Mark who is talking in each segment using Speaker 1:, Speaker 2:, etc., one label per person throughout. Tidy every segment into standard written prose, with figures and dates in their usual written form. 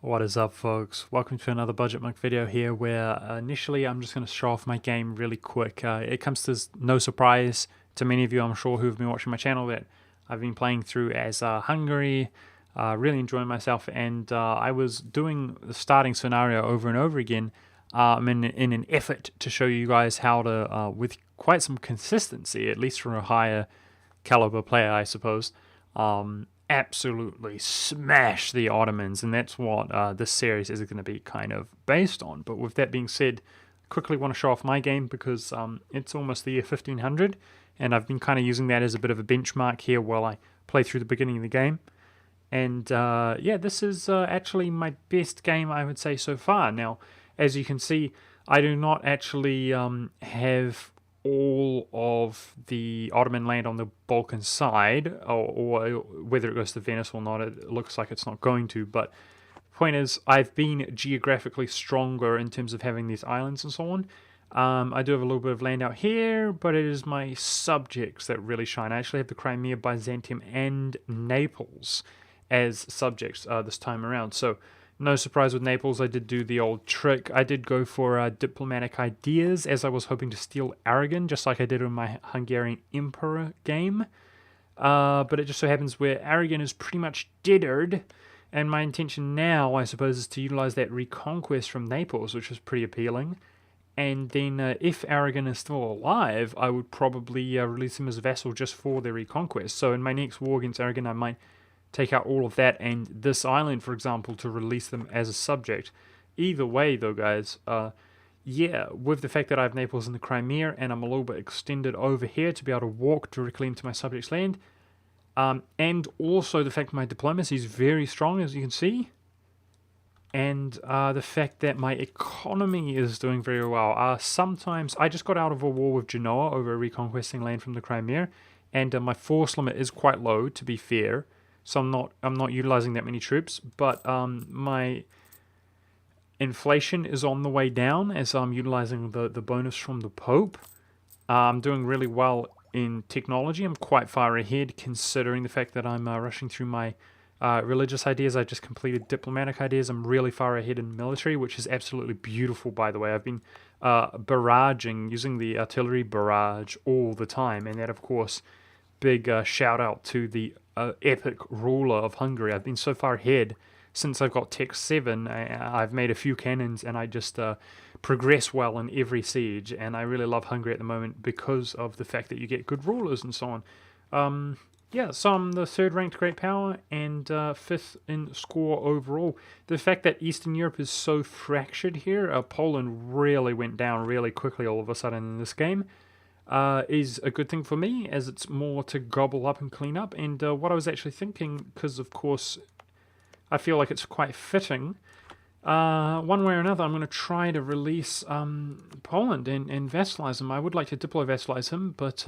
Speaker 1: What is up, folks? Welcome to another Budgetmonk video here where initially I'm just going to show off my game really quick. It comes as no surprise to many of you, I'm sure, who have been watching my channel, that I've been playing through as Hungary, really enjoying myself, and I was doing the starting scenario over and over again in an effort to show you guys how to, with quite some consistency, at least from a higher caliber player, I suppose, absolutely smash the Ottomans, and that's what this series is going to be kind of based on. But with that being said, quickly want to show off my game because it's almost the year 1500, and I've been kind of using that as a bit of a benchmark here while I play through the beginning of the game. And yeah, this is actually my best game, I would say, so far. Now, as you can see, I do not actually have all of the Ottoman land on the Balkan side, or whether it goes to Venice or not, it looks like it's not going to. But the point is, I've been geographically stronger in terms of having these islands and so on. I do have a little bit of land out here, but it is my subjects that really shine. I actually have the Crimea, Byzantium, and Naples as subjects this time around. So no surprise with Naples, I did do the old trick. I did go for diplomatic ideas, as I was hoping to steal Aragon, just like I did in my Hungarian Emperor game. But it just so happens where Aragon is pretty much deadered, and my intention now, I suppose, is to utilize that reconquest from Naples, which is pretty appealing. And then if Aragon is still alive, I would probably release him as a vassal just for the reconquest. So in my next war against Aragon, I might take out all of that and this island, for example, to release them as a subject. Either way, though, guys, yeah, with the fact that I have Naples in the Crimea and I'm a little bit extended over here to be able to walk directly into my subject's land, and also the fact my diplomacy is very strong, as you can see, and the fact that my economy is doing very well. Sometimes I just got out of a war with Genoa over reconquesting land from the Crimea, and my force limit is quite low, to be fair. So I'm not utilizing that many troops, but my inflation is on the way down as I'm utilizing the bonus from the Pope. I'm doing really well in technology. I'm quite far ahead considering the fact that I'm rushing through my religious ideas. I just completed diplomatic ideas. I'm really far ahead in military, which is absolutely beautiful, by the way. I've been barraging, using the artillery barrage all the time, and that, of course, big shout out to the epic ruler of Hungary. I've been so far ahead since I've got Tech 7. I've made a few cannons, and I just progress well in every siege, and I really love Hungary at the moment because of the fact that you get good rulers and so on. Yeah, so I'm the third ranked great power and fifth in score overall. The fact that Eastern Europe is so fractured here, Poland really went down really quickly all of a sudden in this game, is a good thing for me, as it's more to gobble up and clean up. And what I was actually thinking, because of course I feel like it's quite fitting, one way or another I'm going to try to release Poland and vassalize him. I would like to diplo-vassalize him, but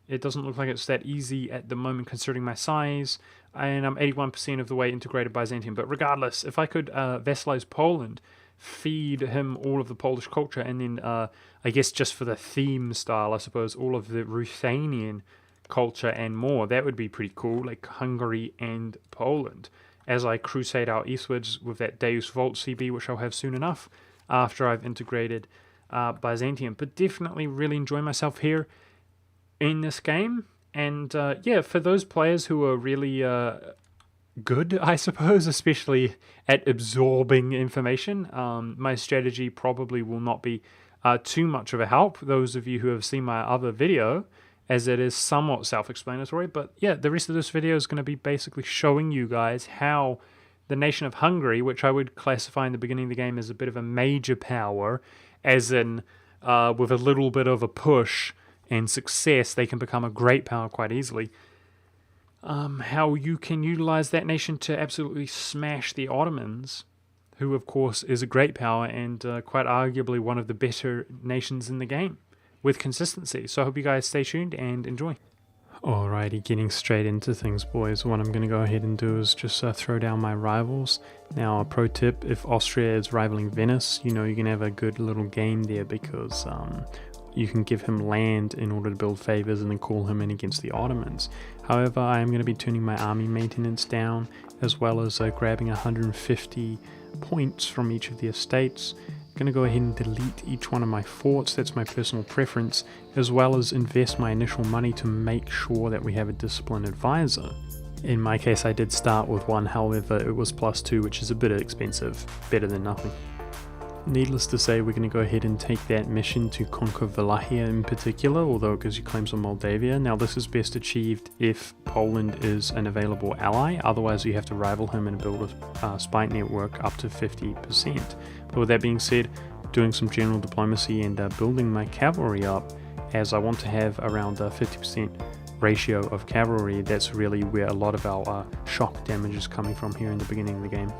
Speaker 1: it doesn't look like it's that easy at the moment considering my size, and I'm 81% of the way integrated Byzantium. But regardless, if I could vassalize Poland, feed him all of the Polish culture, and then I guess just for the theme style, I suppose, all of the Ruthenian culture and more, that would be pretty cool, like Hungary and Poland, as I crusade out eastwards with that Deus Vult CB, which I'll have soon enough after I've integrated Byzantium. But definitely really enjoy myself here in this game, and yeah, for those players who are really good, I suppose, especially at absorbing information, my strategy probably will not be too much of a help. Those of you who have seen my other video, as it is somewhat self-explanatory, but yeah, the rest of this video is going to be basically showing you guys how the nation of Hungary, which I would classify in the beginning of the game as a bit of a major power, as in with a little bit of a push and success, they can become a great power quite easily. How you can utilize that nation to absolutely smash the Ottomans, who of course is a great power and quite arguably one of the better nations in the game, with consistency. So I hope you guys stay tuned and enjoy. Alrighty, getting straight into things, boys. What I'm going to go ahead and do is just throw down my rivals. Now, a pro tip, if Austria is rivaling Venice, you know you can have a good little game there, because you can give him land in order to build favors and then call him in against the Ottomans. However, I am going to be turning my army maintenance down, as well as grabbing 150 points from each of the estates. I'm going to go ahead and delete each one of my forts, that's my personal preference, as well as invest my initial money to make sure that we have a disciplined advisor. In my case, I did start with one, however it was +2, which is a bit expensive, better than nothing. Needless to say, we're going to go ahead and take that mission to conquer Wallachia in particular, although it gives you claims on Moldavia. Now this is best achieved if Poland is an available ally, otherwise you have to rival him and build a spy network up to 50%. But with that being said, doing some general diplomacy and building my cavalry up, as I want to have around a 50% ratio of cavalry. That's really where a lot of our shock damage is coming from here in the beginning of the game.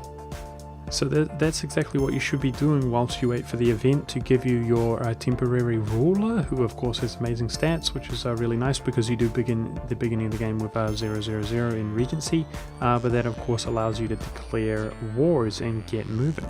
Speaker 1: So that's exactly what you should be doing whilst you wait for the event to give you your temporary ruler, who of course has amazing stats, which is really nice because you do begin the beginning of the game with 000 in Regency, but that of course allows you to declare wars and get moving.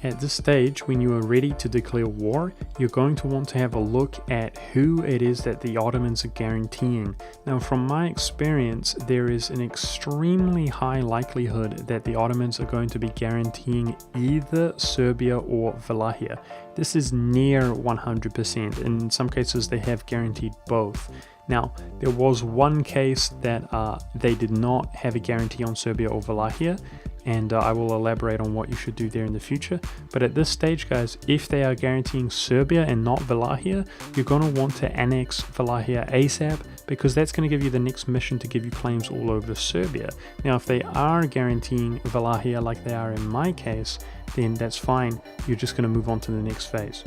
Speaker 1: At this stage, when you are ready to declare war, you're going to want to have a look at who it is that the Ottomans are guaranteeing. Now, from my experience, there is an extremely high likelihood that the Ottomans are going to be guaranteeing either Serbia or Wallachia. This is near 100%. In some cases, they have guaranteed both. Now, there was one case that they did not have a guarantee on Serbia or Wallachia, and I will elaborate on what you should do there in the future. But at this stage, guys, if they are guaranteeing Serbia and not Wallachia, you're going to want to annex Wallachia ASAP, because that's going to give you the next mission to give you claims all over Serbia. Now, if they are guaranteeing Wallachia like they are in my case, then that's fine. You're just going to move on to the next phase.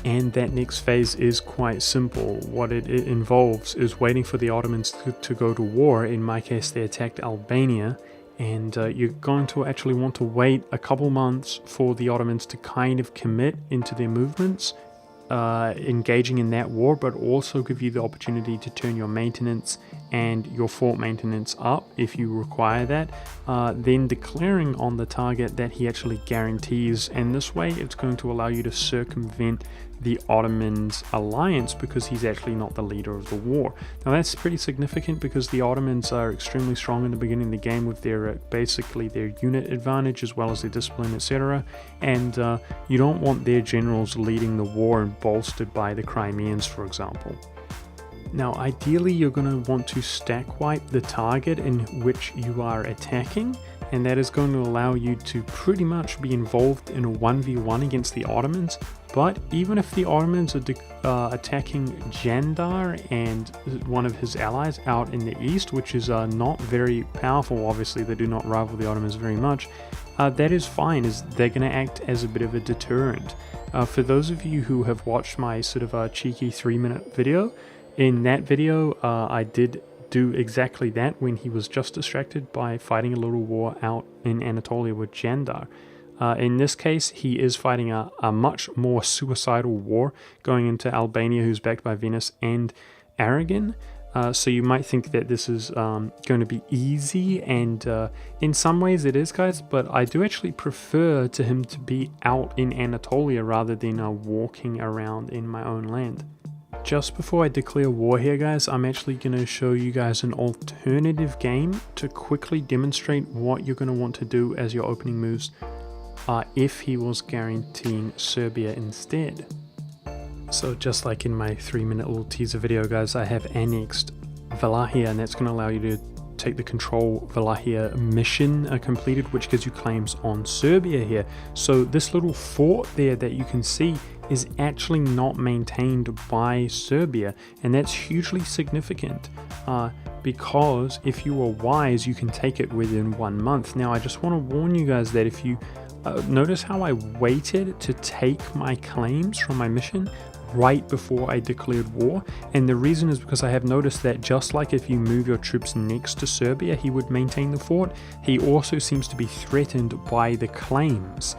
Speaker 1: And that next phase is quite simple. What it involves is waiting for the Ottomans to go to war. In my case, they attacked Albania, and you're going to actually want to wait a couple months for the Ottomans to kind of commit into their movements, engaging in that war, but also give you the opportunity to turn your maintenance and your fort maintenance up if you require that, then declaring on the target that he actually guarantees, and this way it's going to allow you to circumvent the Ottomans' alliance because he's actually not the leader of the war. Now that's pretty significant because the Ottomans are extremely strong in the beginning of the game with their basically their unit advantage as well as their discipline, etc. And you don't want their generals leading the war and bolstered by the Crimeans, for example. Now ideally you're going to want to stack wipe the target in which you are attacking, and that is going to allow you to pretty much be involved in a 1v1 against the Ottomans. But even if the Ottomans are attacking Jandar and one of his allies out in the east, which is not very powerful, obviously they do not rival the Ottomans very much, that is fine, as they're going to act as a bit of a deterrent. For those of you who have watched my sort of cheeky 3-minute video, in that video I did do exactly that when he was just distracted by fighting a little war out in Anatolia with Jandar. In this case, he is fighting a much more suicidal war going into Albania, who's backed by Venice and Aragon. So you might think that this is going to be easy, and in some ways it is, guys, but I do actually prefer to him to be out in Anatolia rather than walking around in my own land. Just before I declare war here, guys, I'm actually going to show you guys an alternative game to quickly demonstrate what you're going to want to do as your opening moves if he was guaranteeing Serbia instead. So just like in my 3-minute little teaser video, guys, I have annexed Wallachia, and that's going to allow you to take the control Wallachia mission completed, which gives you claims on Serbia here. So this little fort there that you can see is actually not maintained by Serbia, and that's hugely significant because if you are wise, you can take it within 1 month. Now I just want to warn you guys that if you notice how I waited to take my claims from my mission right before I declared war, and the reason is because I have noticed that just like if you move your troops next to Serbia, he would maintain the fort, he also seems to be threatened by the claims.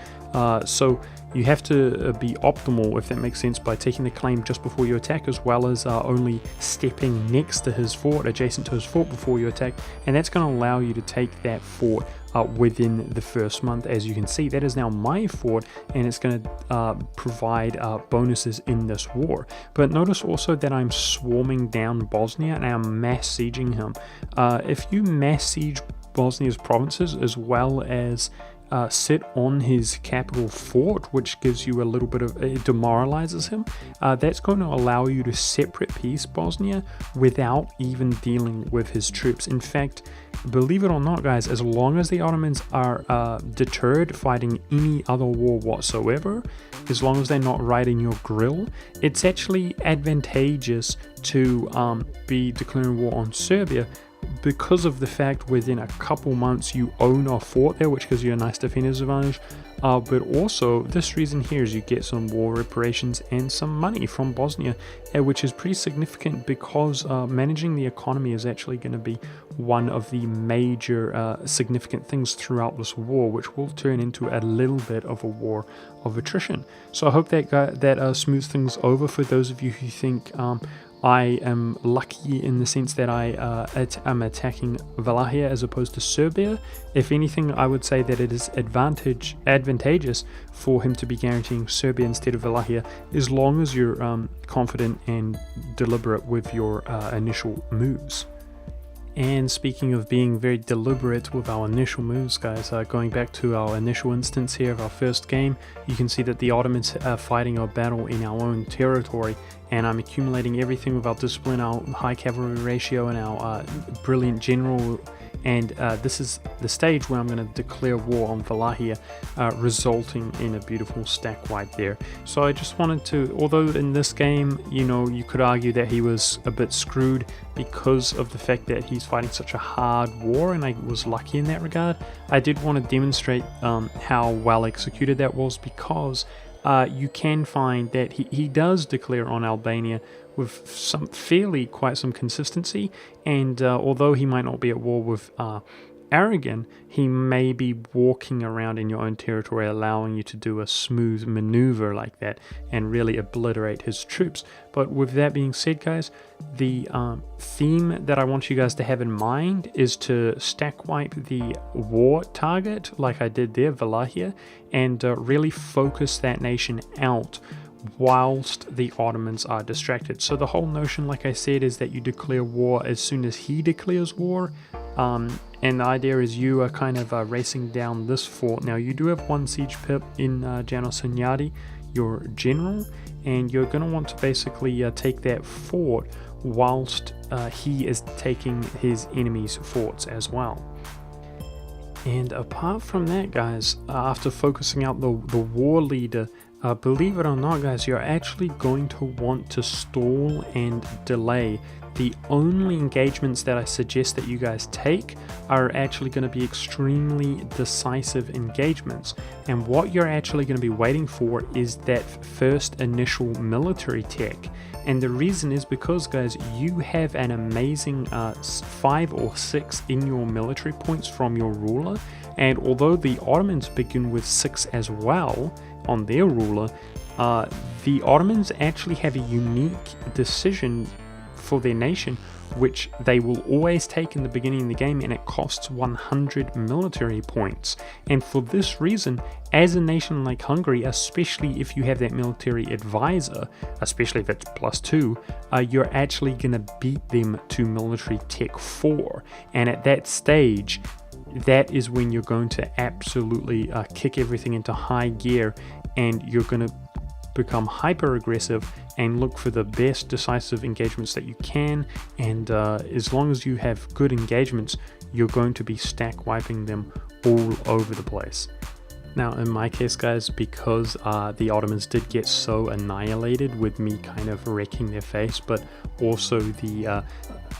Speaker 1: So you have to be optimal, if that makes sense, by taking the claim just before you attack, as well as only stepping next to his fort, adjacent to his fort before you attack, and that's going to allow you to take that fort within the first month. As you can see, that is now my fort, and it's going to provide bonuses in this war. But notice also that I'm swarming down Bosnia and I'm mass sieging him. If you mass siege Bosnia's provinces as well as sit on his capital fort, which gives you a little bit of, it demoralizes him, that's going to allow you to separate peace Bosnia without even dealing with his troops. In fact, believe it or not, guys, as long as the Ottomans are deterred fighting any other war whatsoever, as long as they're not right in your grill, it's actually advantageous to be declaring war on Serbia, because of the fact within a couple months you own a fort there, which gives you a nice defender's advantage. But also this reason here is you get some war reparations and some money from Bosnia, which is pretty significant, because managing the economy is actually going to be one of the major significant things throughout this war, which will turn into a little bit of a war of attrition. So I hope that smooths things over for those of you who think I am lucky in the sense that I'm attacking Wallachia as opposed to Serbia. If anything, I would say that it is advantageous for him to be guaranteeing Serbia instead of Wallachia, as long as you're confident and deliberate with your initial moves. And speaking of being very deliberate with our initial moves, guys, going back to our initial instance here of our first game, you can see that the Ottomans are fighting a battle in our own territory, and I'm accumulating everything with our discipline, our high cavalry ratio, and our brilliant general. And this is the stage where I'm going to declare war on Wallachia, resulting in a beautiful stack wipe there. So I just wanted to, although in this game, you could argue that he was a bit screwed because of the fact that he's fighting such a hard war, and I was lucky in that regard, I did want to demonstrate how well executed that was, because you can find that he does declare on Albania with quite some consistency, and although he might not be at war with Aragon, he may be walking around in your own territory, allowing you to do a smooth maneuver like that and really obliterate his troops. But with that being said, guys, the theme that I want you guys to have in mind is to stack wipe the war target like I did there, Wallachia, and really focus that nation out whilst the Ottomans are distracted. So the whole notion, like I said, is that you declare war as soon as he declares war, and the idea is you are kind of racing down this fort. Now you do have one siege pip in Janos Hunyadi, your general, and you're going to want to basically take that fort whilst he is taking his enemy's forts as well. And apart from that, guys, after focusing out the war leader, believe it or not, guys, you're actually going to want to stall and delay. The only engagements that I suggest that you guys take are actually going to be extremely decisive engagements, and what you're actually going to be waiting for is that first initial military tech. And the reason is because, guys, you have an amazing 5 or 6 in your military points from your ruler, and although the Ottomans begin with 6 as well on their ruler, the Ottomans actually have a unique decision for their nation, which they will always take in the beginning of the game, and it costs 100 military points. And for this reason, as a nation like Hungary, especially if you have that military advisor, especially if it's +2, you're actually going to beat them to military tech 4. And at that stage, that is when you're going to absolutely kick everything into high gear, and you're going to become hyper aggressive and look for the best decisive engagements that you can. And as long as you have good engagements, you're going to be stack wiping them all over the place. Now in my case, guys, because the Ottomans did get so annihilated with me kind of wrecking their face, but also the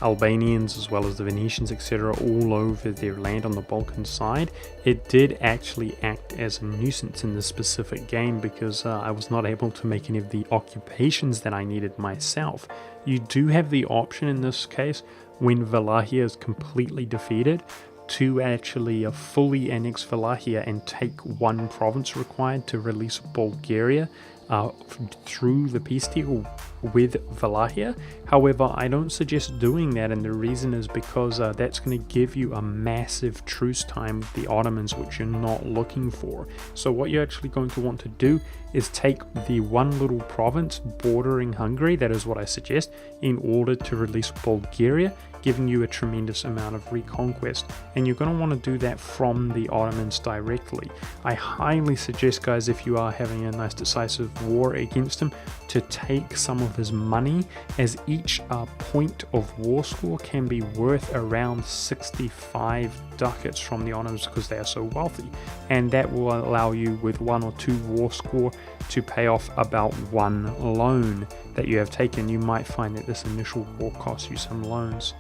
Speaker 1: Albanians as well as the Venetians, etc., all over their land on the Balkan side, it did actually act as a nuisance in this specific game, because I was not able to make any of the occupations that I needed myself. You do have the option in this case, when Wallachia is completely defeated, to actually fully annex Wallachia and take one province required to release Bulgaria through the peace deal with Wallachia. However, I don't suggest doing that, and the reason is because that's going to give you a massive truce time with the Ottomans, which you're not looking for. So what you're actually going to want to do is take the one little province bordering Hungary, that is what I suggest, in order to release Bulgaria, giving you a tremendous amount of reconquest. And you're going to want to do that from the Ottomans directly. I highly suggest, guys, if you are having a nice decisive war against him, to take some of his money, as each point of war score can be worth around 65 ducats from the Ottomans because they are so wealthy, and that will allow you with 1 or 2 war score to pay off about 1 loan that you have taken. You might find that this initial war costs you some loans.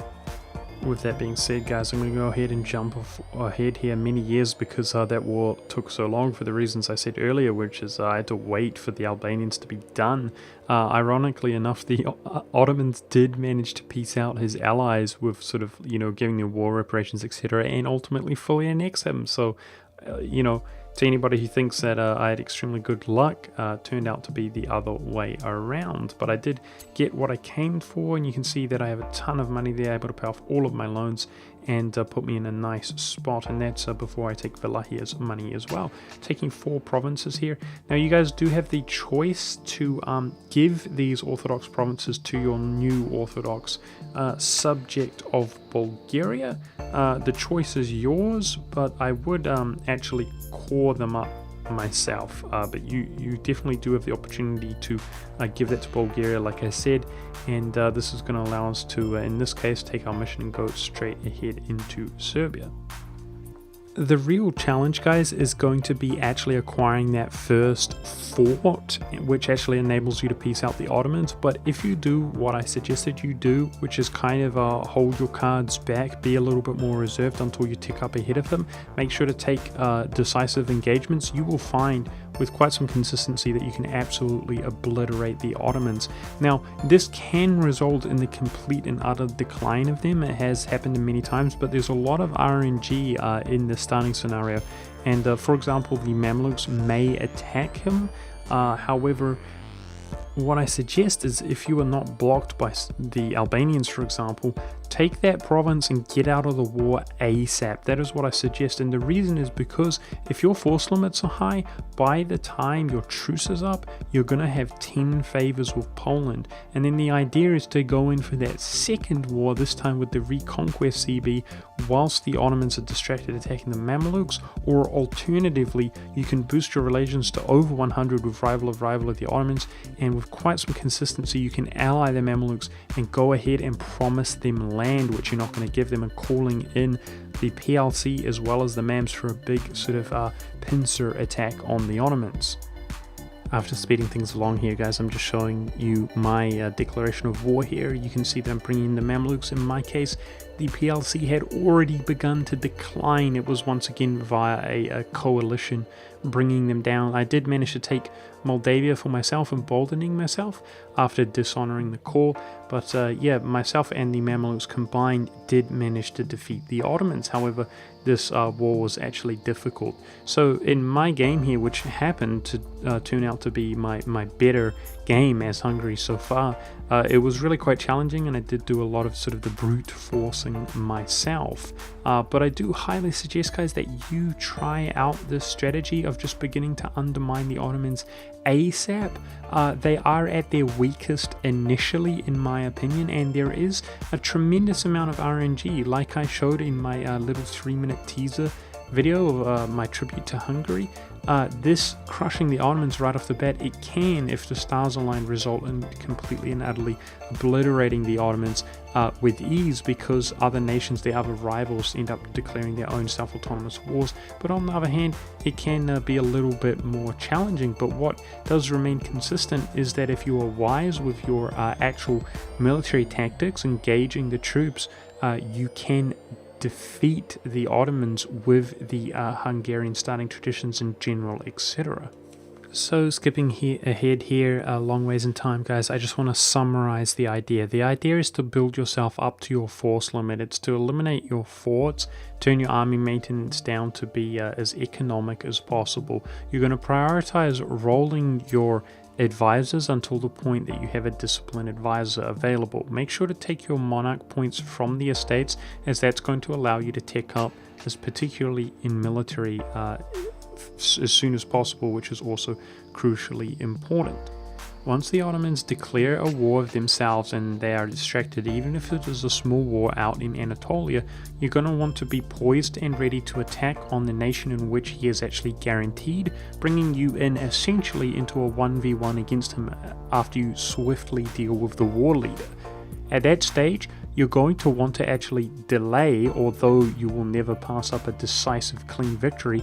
Speaker 1: With that being said, guys, I'm going to go ahead and jump ahead here many years because that war took so long for the reasons I said earlier, which is I had to wait for the Albanians to be done. Ironically enough, the Ottomans did manage to peace out his allies with sort of, giving them war reparations, etc., and ultimately fully annex him. So, to anybody who thinks that I had extremely good luck, turned out to be the other way around. But I did get what I came for, and you can see that I have a ton of money there, able to pay off all of my loans and put me in a nice spot. And that's before I take Wallachia's money as well. Taking 4 provinces here. Now you guys do have the choice to give these Orthodox provinces to your new Orthodox subject of Bulgaria. The choice is yours, but I would actually core them up myself, but you definitely do have the opportunity to give that to Bulgaria, like I said, and this is going to allow us to, in this case, take our mission and go straight ahead into Serbia. The real challenge, guys, is going to be actually acquiring that first fort, which actually enables you to peace out the Ottomans. But if you do what I suggested you do, which is kind of hold your cards back, be a little bit more reserved until you tick up ahead of them, make sure to take decisive engagements, you will find with quite some consistency that you can absolutely obliterate the Ottomans. Now, this can result in the complete and utter decline of them. It has happened many times, but there's a lot of RNG in the starting scenario. And for example, the Mamluks may attack him. However, what I suggest is if you are not blocked by the Albanians, for example, take that province and get out of the war ASAP. That is what I suggest, and the reason is because if your force limits are high, by the time your truce is up, you're going to have 10 favors with Poland, and then the idea is to go in for that second war, this time with the Reconquest CB, whilst the Ottomans are distracted attacking the Mamelukes, or alternatively, you can boost your relations to over 100 with rival of the Ottomans, and with quite some consistency, you can ally the Mamelukes and go ahead and promise them land, which you're not going to give them, and calling in the PLC as well as the MAMs for a big sort of pincer attack on the Ottomans. After speeding things along here, guys, I'm just showing you my declaration of war here. You can see that I'm bringing in the Mamluks. In my case, the PLC had already begun to decline. It was once again via a coalition bringing them down. I did manage to take Moldavia for myself, emboldening myself after dishonoring the call, but yeah, myself and the Mamelukes combined did manage to defeat the Ottomans. However, this war was actually difficult. So in my game here, which happened to turn out to be my better game as Hungary so far, it was really quite challenging, and I did do a lot of sort of the brute forcing myself. But I do highly suggest, guys, that you try out this strategy of just beginning to undermine the Ottomans ASAP. They are at their weakest initially, in my opinion, and there is a tremendous amount of RNG, like I showed in my little 3-minute teaser video of my tribute to Hungary. This crushing the Ottomans right off the bat, it can, if the stars align, result in completely and utterly obliterating the Ottomans with ease, because other nations, their other rivals, end up declaring their own self-autonomous wars. But on the other hand, it can be a little bit more challenging. But what does remain consistent is that if you are wise with your actual military tactics, engaging the troops, you can defeat the Ottomans with the Hungarian starting traditions in general, etc. So skipping ahead here a long ways in time, guys, I just want to summarize the idea. The idea is to build yourself up to your force limit. It's to eliminate your forts, turn your army maintenance down to be as economic as possible. You're going to prioritize rolling your advisors until the point that you have a disciplined advisor available. Make sure to take your monarch points from the estates, as that's going to allow you to tech up, as particularly in military, as soon as possible, which is also crucially important. Once the Ottomans declare a war of themselves and they are distracted, even if it is a small war out in Anatolia, you're going to want to be poised and ready to attack on the nation in which he is actually guaranteed, bringing you in essentially into a 1v1 against him after you swiftly deal with the war leader. At that stage, you're going to want to actually delay, although you will never pass up a decisive clean victory,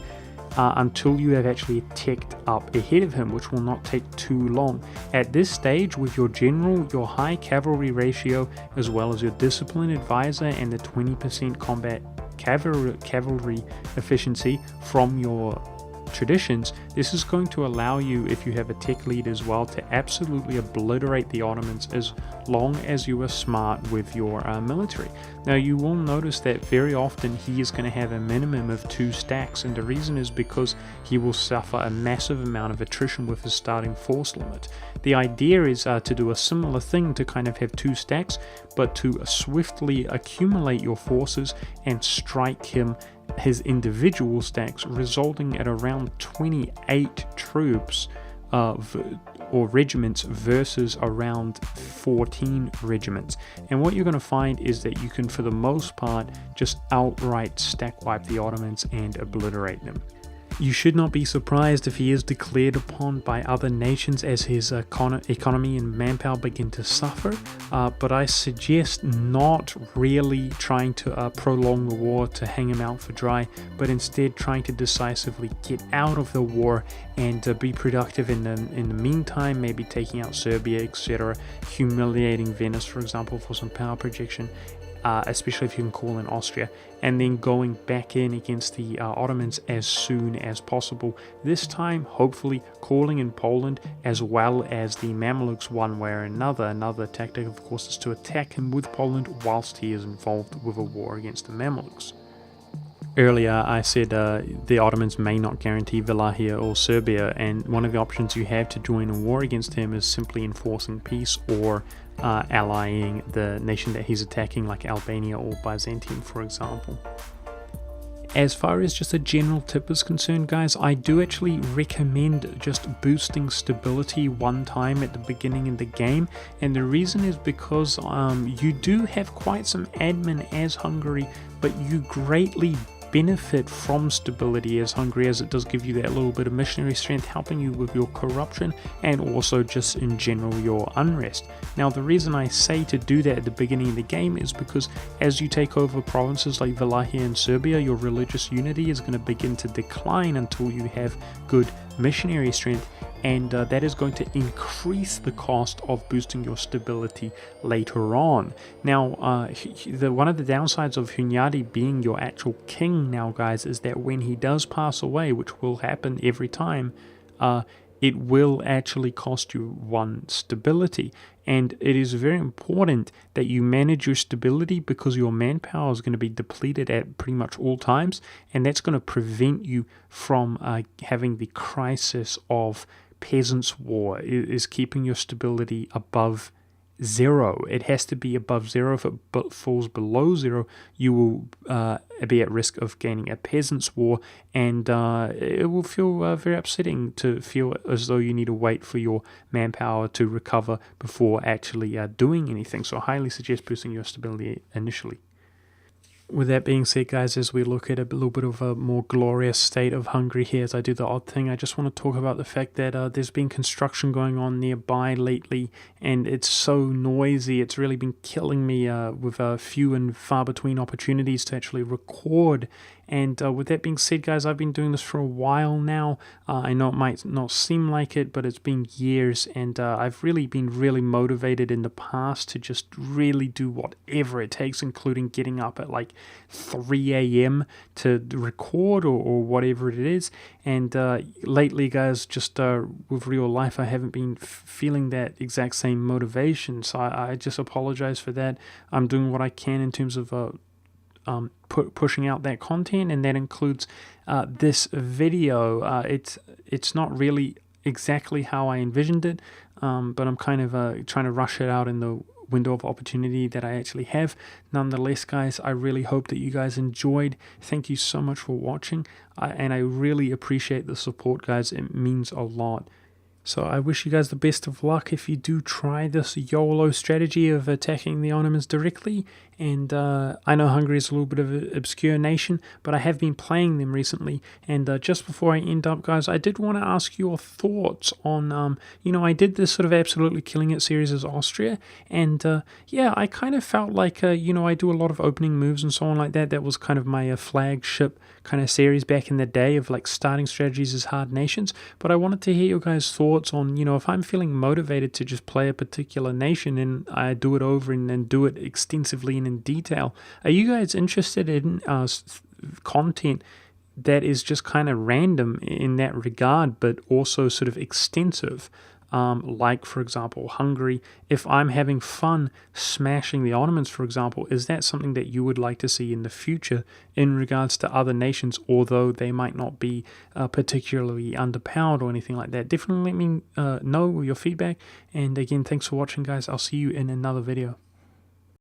Speaker 1: until you have actually teched up ahead of him, which will not take too long. At this stage, with your general, your high cavalry ratio, as well as your disciplined advisor and the 20% combat cavalry efficiency from your traditions, this is going to allow you, if you have a tech lead as well, to absolutely obliterate the Ottomans as long as you are smart with your military. Now you will notice that very often he is going to have a minimum of 2 stacks, and the reason is because he will suffer a massive amount of attrition with his starting force limit. The idea is to do a similar thing, to kind of have 2 stacks, but to swiftly accumulate your forces and strike him his individual stacks, resulting at around 28 troops or regiments versus around 14 regiments. And what you're going to find is that you can, for the most part, just outright stack wipe the Ottomans and obliterate them. You should not be surprised if he is declared upon by other nations as his economy and manpower begin to suffer, but I suggest not really trying to prolong the war to hang him out for dry, but instead trying to decisively get out of the war and be productive in the meantime, maybe taking out Serbia, etc., humiliating Venice, for example, for some power projection, especially if you can call in Austria, and then going back in against the Ottomans as soon as possible. This time, hopefully, calling in Poland as well as the Mamluks one way or another. Another tactic, of course, is to attack him with Poland whilst he is involved with a war against the Mamluks. Earlier I said the Ottomans may not guarantee Wallachia or Serbia, and one of the options you have to join a war against him is simply enforcing peace or allying the nation that he's attacking, like Albania or Byzantium, for example. As far as just a general tip is concerned, guys, I do actually recommend just boosting stability one time at the beginning of the game, and the reason is because you do have quite some admin as Hungary, but you greatly benefit from stability as Hungary, as it does give you that little bit of missionary strength, helping you with your corruption and also just in general your unrest. Now the reason I say to do that at the beginning of the game is because as you take over provinces like Wallachia and Serbia, your religious unity is going to begin to decline until you have good missionary strength, and that is going to increase the cost of boosting your stability later on. Now, one of the downsides of Hunyadi being your actual king now, guys, is that when he does pass away, which will happen every time, it will actually cost you 1 stability. And it is very important that you manage your stability, because your manpower is going to be depleted at pretty much all times, and that's going to prevent you from having the crisis of Peasants' War. It is keeping your stability above 0. It has to be above 0. If it falls below 0, you will be at risk of gaining a Peasants' War, and it will feel very upsetting to feel as though you need to wait for your manpower to recover before actually doing anything. So I highly suggest boosting your stability initially. With that being said, guys, as we look at a little bit of a more glorious state of Hungary here, as I do the odd thing, I just want to talk about the fact that there's been construction going on nearby lately, and it's so noisy. It's really been killing me with few and far between opportunities to actually record And with that being said, guys, I've been doing this for a while now. I know it might not seem like it, but it's been years, and I've really been motivated in the past to just really do whatever it takes, including getting up at like 3 a.m. to record or whatever it is. And lately, guys, just with real life, I haven't been feeling that exact same motivation. So I just apologize for that. I'm doing what I can in terms of pushing out that content, and that includes this video. It's not really exactly how I envisioned it, but I'm kind of trying to rush it out in the window of opportunity that I actually have. Nonetheless, guys, I really hope that you guys enjoyed. Thank you so much for watching, and I really appreciate the support, guys. It means a lot. So I wish you guys the best of luck if you do try this YOLO strategy of attacking the Ottomans directly. And I know Hungary is a little bit of an obscure nation, but I have been playing them recently. And just before I end up, guys, I did want to ask your thoughts on, I did this sort of absolutely killing it series as Austria. And yeah, I kind of felt like, I do a lot of opening moves and so on like that. That was kind of my flagship kind of series back in the day of like starting strategies as hard nations. But I wanted to hear your guys' thoughts on, if I'm feeling motivated to just play a particular nation and I do it over and do it extensively and in detail, are you guys interested in content that is just kind of random in that regard, but also sort of extensive? Like, for example, Hungary, if I'm having fun smashing the Ottomans, for example, is that something that you would like to see in the future in regards to other nations, although they might not be particularly underpowered or anything like that? Definitely let me know your feedback. And again, thanks for watching, guys. I'll see you in another video.